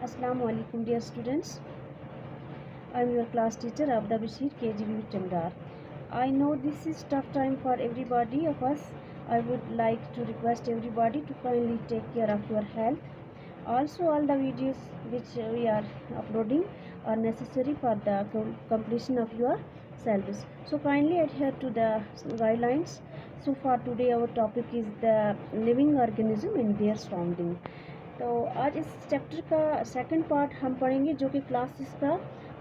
Assalamu alaikum dear students. I am your class teacher Abda Bashir KGB Chandar. I know this is tough time for everybody of us. I would like to request everybody to kindly take care of your health. Also all the videos which we are uploading are necessary for the completion of your syllabus. So kindly adhere to the guidelines. So for today our topic is the living organism and their surrounding. तो आज इस chapter का second part हम पढ़ेंगे जो कि class 6 का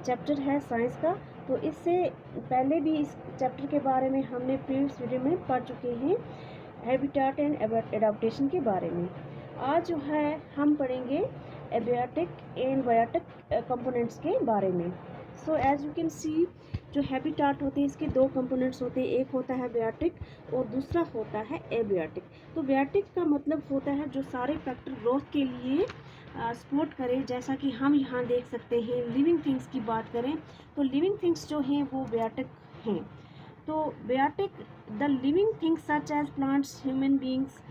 chapter है साइंस का। तो इससे पहले भी इस चैप्टर के बारे में हमने प्रीवियस वीडियो में पढ़ चुके हैं हैबिटेट एंड एडाप्टेशन के बारे में। आज जो है हम पढ़ेंगे एबियोटिक एंड बायोटिक कंपोनेंट्स के बारे में। So as you can see जो हैबिटेट होते हैं इसके दो कंपोनेंट्स होते हैं, एक होता है बायोटिक और दूसरा होता है एबियोटिक। तो बायोटिक का मतलब होता है जो सारे फैक्टर ग्रोथ के लिए सपोर्ट करें, जैसा कि हम यहाँ देख सकते हैं। लिविंग थिंग्स की बात करें तो लिविंग थिंग्स जो हैं वो बायोटिक हैं। तो biotic the living things such as plants, human beings,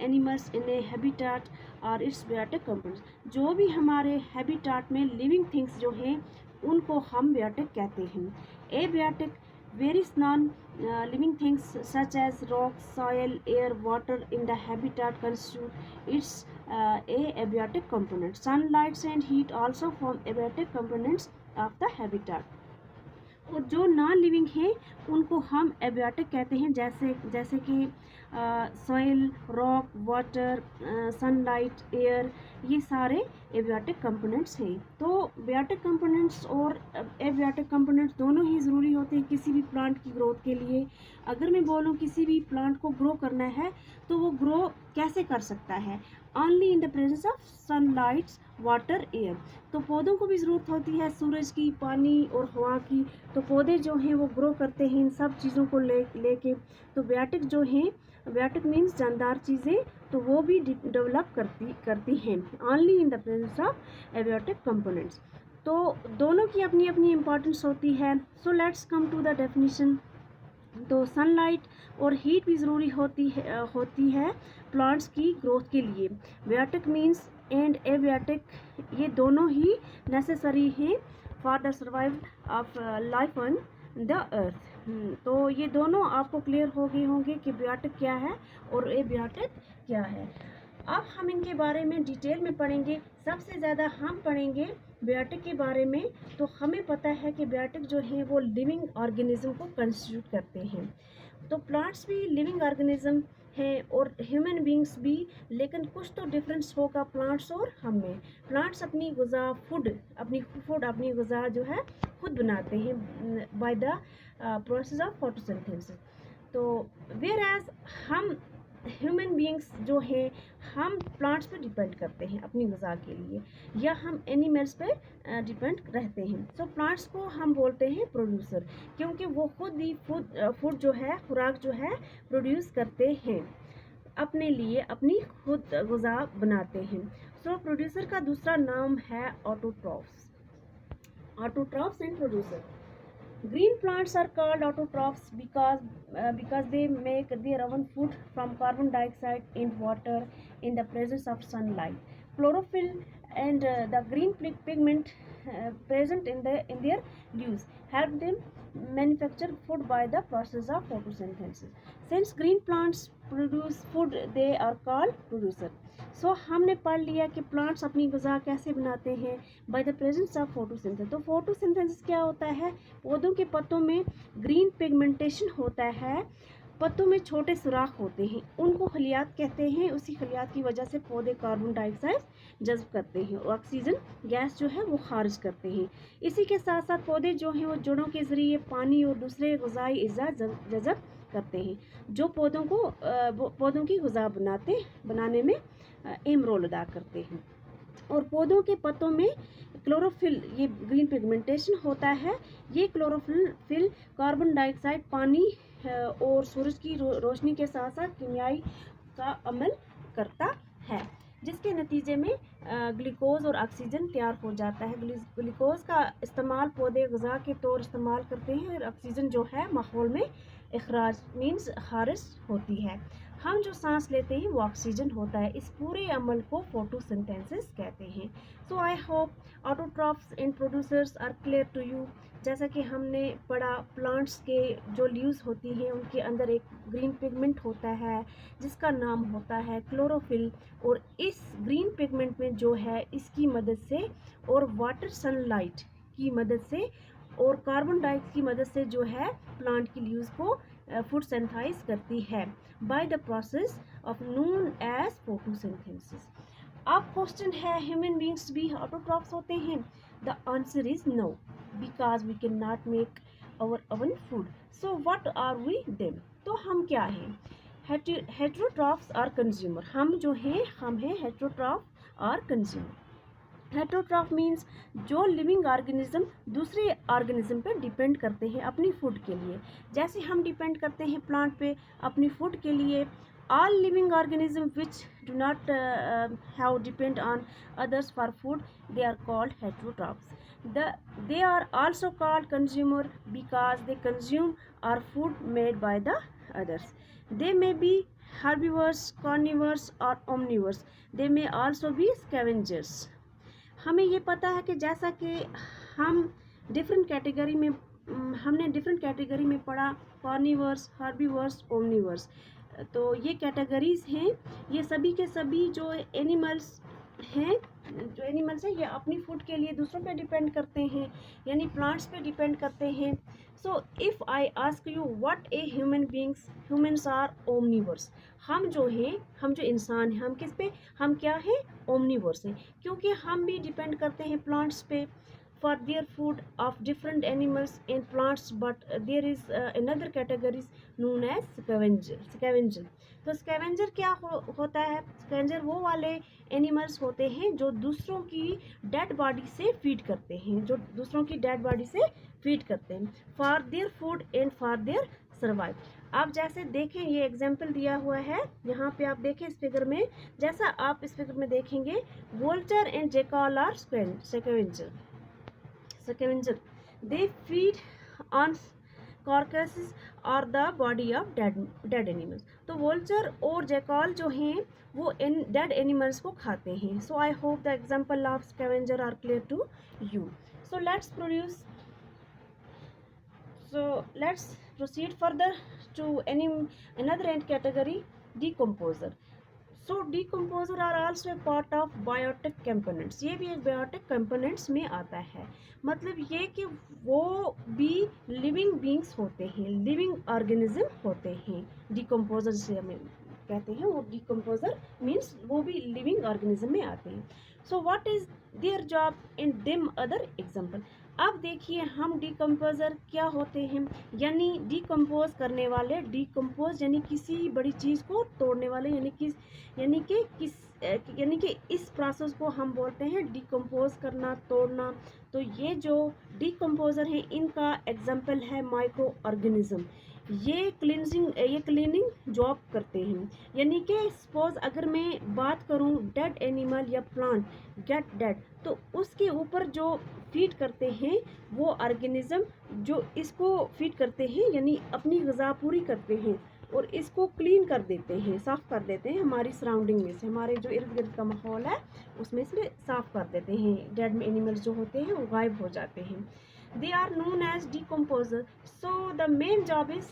animals in a habitat और इट्स बायोटिक कंपोनेंट्स। जो भी हमारे हैबिटेट में लिविंग थिंग्स जो हैं उनको हम बायोटिक कहते हैं। Abiotic various non-living things such as rock, soil, air, water in the habitat constitute its abiotic component. Sunlight and heat also form abiotic components of the habitat. और जो non living है उनको हम एबियोटिक कहते हैं, जैसे कि soil, rock, water, sunlight, air, ये सारे एबियोटिक कंपोनेंट्स हैं। तो बायोटिक कंपोनेंट्स और एबियोटिक कंपोनेंट्स दोनों ही ज़रूरी होते हैं किसी भी प्लांट की ग्रोथ के लिए। अगर मैं बोलूँ किसी भी प्लांट को ग्रो करना है तो वो ग्रो कैसे कर सकता है? Only in the presence of sunlight, water, air. तो पौधों को भी ज़रूरत होती है सूरज की, पानी और हवा की। तो पौधे जो हैं वो ग्रो करते हैं इन सब चीज़ों को लेके। तो बायोटिक जो हैं, बायोटिक मीन्स जानदार चीज़ें, तो वो भी डेवलप करती हैं only in the presence of abiotic components. तो दोनों की अपनी अपनी इम्पोर्टेंस होती है। So let's come to the definition. तो सनलाइट और हीट भी ज़रूरी होती है प्लांट्स की ग्रोथ के लिए। बायोटिक मीन्स एंड एबायोटिक ये दोनों ही नेसेसरी हैं for the survival of life on the earth. तो ये दोनों आपको क्लियर हो गए होंगे कि बायोटिक क्या है और एबायोटिक क्या है। अब हम इनके बारे में डिटेल में पढ़ेंगे। सबसे ज़्यादा हम पढ़ेंगे बायोटिक के बारे में। तो हमें पता है कि बायोटिक जो है वो लिविंग ऑर्गेनिज्म को कंस्टिट्यूट करते हैं। तो प्लांट्स भी लिविंग ऑर्गेनिज्म हैं और ह्यूमन बींग्स भी, लेकिन कुछ तो डिफरेंस होगा प्लांट्स और हम में। प्लांट्स अपनी ग़िज़ा जो है खुद बनाते हैं bye the process of photosynthesis. तो वेयर एज हम ह्यूमन बींग्स जो हैं हम प्लांट्स पर डिपेंड करते हैं अपनी ग़िज़ा के लिए, या हम एनिमल्स पर डिपेंड रहते हैं। सो प्लांट्स को हम बोलते हैं प्रोड्यूसर, क्योंकि वो खुद ही फूड जो है, खुराक जो है प्रोड्यूस करते हैं अपने लिए, अपनी खुद ग़िज़ा बनाते हैं। सो प्रोड्यूसर का दूसरा नाम है autotrophs and producer. Green plants are called autotrophs because they make their own food from carbon dioxide and water in the presence of sunlight. Chlorophyll and the green pigment present in their leaves help them manufacture food by the process of photosynthesis. Since green plants produce food, they are called producer. सो हमने पढ़ लिया कि plants अपनी ग़िज़ा कैसे बनाते हैं, by the presence of photosynthesis. तो फोटोसिंथेसिस क्या होता है? पौधों के पत्तों में ग्रीन पिगमेंटेशन होता है, पत्तों में छोटे सुराख होते हैं, उनको खलियात कहते हैं। उसी खलियात की वजह से पौधे कार्बन डाइऑक्साइड जज़्ब करते हैं और ऑक्सीजन गैस जो है वो खारिज करते हैं। इसी के साथ साथ पौधे जो हैं वो जड़ों के ज़रिए पानी और दूसरे ग़िज़ाई अज़्ज़ा जज़्ब करते हैं, जो पौधों की ग़िज़ा बनाने में अहम रोल अदा करते हैं। और पौधों के पत्तों में क्लोरोफिल, ये ग्रीन पिगमेंटेशन होता है। ये क्लोरोफिल कार्बन डाइऑक्साइड, पानी और सूरज की रोशनी के साथ साथ कीमियाई का अमल करता है, जिसके नतीजे में ग्लूकोज और ऑक्सीजन तैयार हो जाता है। ग्लूकोज का इस्तेमाल पौधे ग़िज़ा के तौर इस्तेमाल करते हैं और ऑक्सीजन जो है माहौल में इखराज मीन्स खारिज होती है। हम जो सांस लेते हैं वो ऑक्सीजन होता है। इस पूरे अमल को फोटोसिंथेसिस कहते हैं। So I hope autotrophs and producers are clear to you. जैसा कि हमने पढ़ा, प्लांट्स के जो लीव्स होती हैं उनके अंदर एक ग्रीन पिगमेंट होता है जिसका नाम होता है क्लोरोफिल, और इस ग्रीन पिगमेंट में जो है इसकी मदद से और वाटर सनलाइट की मदद से और कार्बन डाइऑक्साइड की मदद से जो है प्लांट की लीव्स को फूड सिंथेसाइज करती है by the process of known as photosynthesis. अब क्वेश्चन है, ह्यूमन बींग्स भी ऑटोट्रॉफ्स होते हैं? The answer is no, because we can not make our own food. So what are we them? तो हम क्या हैं? Heterotrophs are consumer. हम जो हैं हम हैं हेटेरोट्रॉफ और कंज्यूमर। हेटेरोट्रॉफ मीन्स जो लिविंग ऑर्गेनिज्म दूसरे ऑर्गेनिज्म पे डिपेंड करते हैं अपनी फूड के लिए। जैसे हम डिपेंड करते हैं प्लांट पे अपनी फूड के लिए, all living organism which do not have depend on others for food, they are called heterotrophs. They are also called consumer because they consume our food made by the others. They may be herbivores, carnivores or omnivores. They may also be scavengers. हमें ये पता है कि जैसा कि हम different category में हमने डिफरेंट कैटेगरी में पढ़ा, कार्निवर्स, हर्बीवर्स, ओमनिवर्स। तो ये कैटेगरीज हैं, ये सभी के सभी जो एनिमल्स हैं ये अपनी फूड के लिए दूसरों पे डिपेंड करते हैं, यानी प्लांट्स पे डिपेंड करते हैं। So if I ask you what a human beings, humans are omnivores. हम जो इंसान हैं, हम किस पे, हम क्या हैं? ओमनिवर्स हैं, क्योंकि हम भी डिपेंड करते हैं प्लांट्स पे for their food of different animals and plants, but there is another categories known as scavenger. तो स्कैवेंजर क्या होता है? स्कैवेंजर वो वाले एनिमल्स होते हैं जो दूसरों की डेड बॉडी से फीड करते हैं, for their food and for their survive. आप जैसे देखें, ये एग्जाम्पल दिया हुआ है यहाँ पे, आप देखें इस फिगर में, जैसा आप इस फिगर में देखेंगे, vulture and jackal are scavenger. They feed on carcasses or the body of dead animals. तो वोल्चर और जैकॉल जो हैं वो डेड एनिमल्स को खाते हैं। So I hope the example of scavenger are clear to you. So let's proceed further to another end category, decomposer. So decomposer are also a part of biotic components. ये भी एक biotic components में आता है। मतलब ये कि वो भी लिविंग बींग्स होते हैं, लिविंग ऑर्गेनिज्म होते हैं। डिकम्पोजर जिसे हमें कहते हैं, वो डिकम्पोजर मीन्स वो भी लिविंग ऑर्गेनिज्म में आते हैं। So what is their job in them other example? अब देखिए हम डिकम्पोजर क्या होते हैं, यानी डिकम्पोज करने वाले, डिकम्पोज यानी किसी बड़ी चीज़ को तोड़ने वाले, यानी कि इस प्रोसेस को हम बोलते हैं डिकम्पोज करना, तोड़ना। तो ये जो डिकम्पोजर है इनका एग्जाम्पल है माइक्रो ऑर्गेनिज्म। ये क्लीनिंग जॉब करते हैं, यानी कि सपोज अगर मैं बात करूं डेड एनिमल या प्लांट गेट डेड, तो उसके ऊपर जो फीड करते हैं वो ऑर्गेनिज्म जो इसको फीड करते हैं, यानी अपनी ग़िज़ा पूरी करते हैं और इसको क्लीन कर देते हैं, साफ़ कर देते हैं, हमारी सराउंडिंग में से, हमारे जो इर्द गिर्द का माहौल है उसमें से साफ़ कर देते हैं। डेड एनिमल्स जो होते हैं वो गायब हो जाते हैं। They are known as decomposer. So the main job is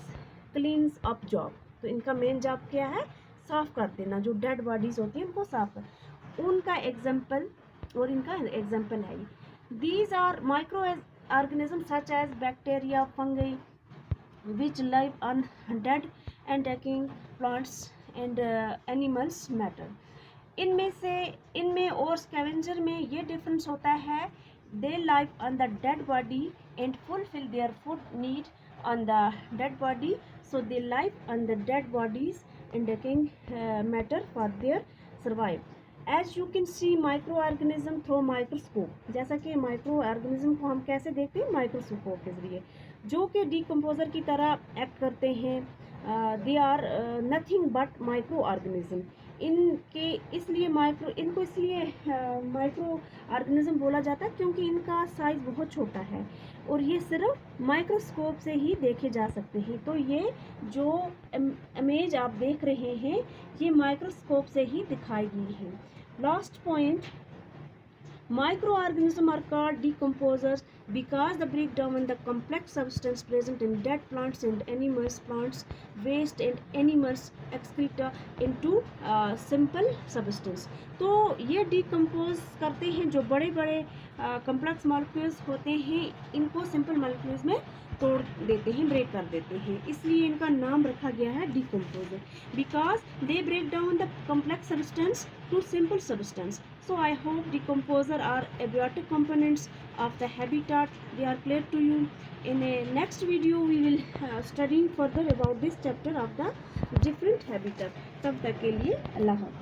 cleans up job. तो इनका मेन जॉब क्या है? साफ़ कर देना, जो डेड बॉडीज़ होती हैं उनको साफ़ कर। उनका एग्जाम्पल और इनका एग्जाम्पल है ये। These are microorganisms such as bacteria, fungi, which live on dead and decaying plants and animals matter. इनमें और स्कैवेंजर में ये डिफरेंस होता है, they live on the dead body and fulfill their food need on the dead body. So they live on the dead bodies and decaying matter for their survive. As you can see microorganism through microscope. जैसा कि micro organism को हम कैसे देखते हैं? Microscope के ज़रिए, जो कि डिकम्पोजर की तरह एक्ट करते हैं। They are nothing but microorganism. इनके इसलिए माइक्रो ऑर्गेनिज्म बोला जाता है क्योंकि इनका साइज बहुत छोटा है और ये सिर्फ माइक्रोस्कोप से ही देखे जा सकते हैं। तो ये जो इमेज आप देख रहे हैं ये माइक्रोस्कोप से ही दिखाई गई है। Last point, microorganisms are called decomposers because they break down the complex substance present in dead plants and animals, plants waste and animals excreta into simple substance। तो ये डिकम्पोज करते हैं, जो बड़े बड़े कम्प्लेक्स मॉलिक्यूल्स होते हैं इनको सिंपल मॉलिक्यूल्स में तोड़ देते हैं, ब्रेक कर देते हैं, इसलिए इनका नाम रखा गया है decomposer, because they break down the complex substance to simple substance. So I hope decomposer are abiotic components of the habitat. They are clear to you. In a next video we will studying further about this chapter of the different habitat. तब तक के लिए अल्लाह हाफ़िज़।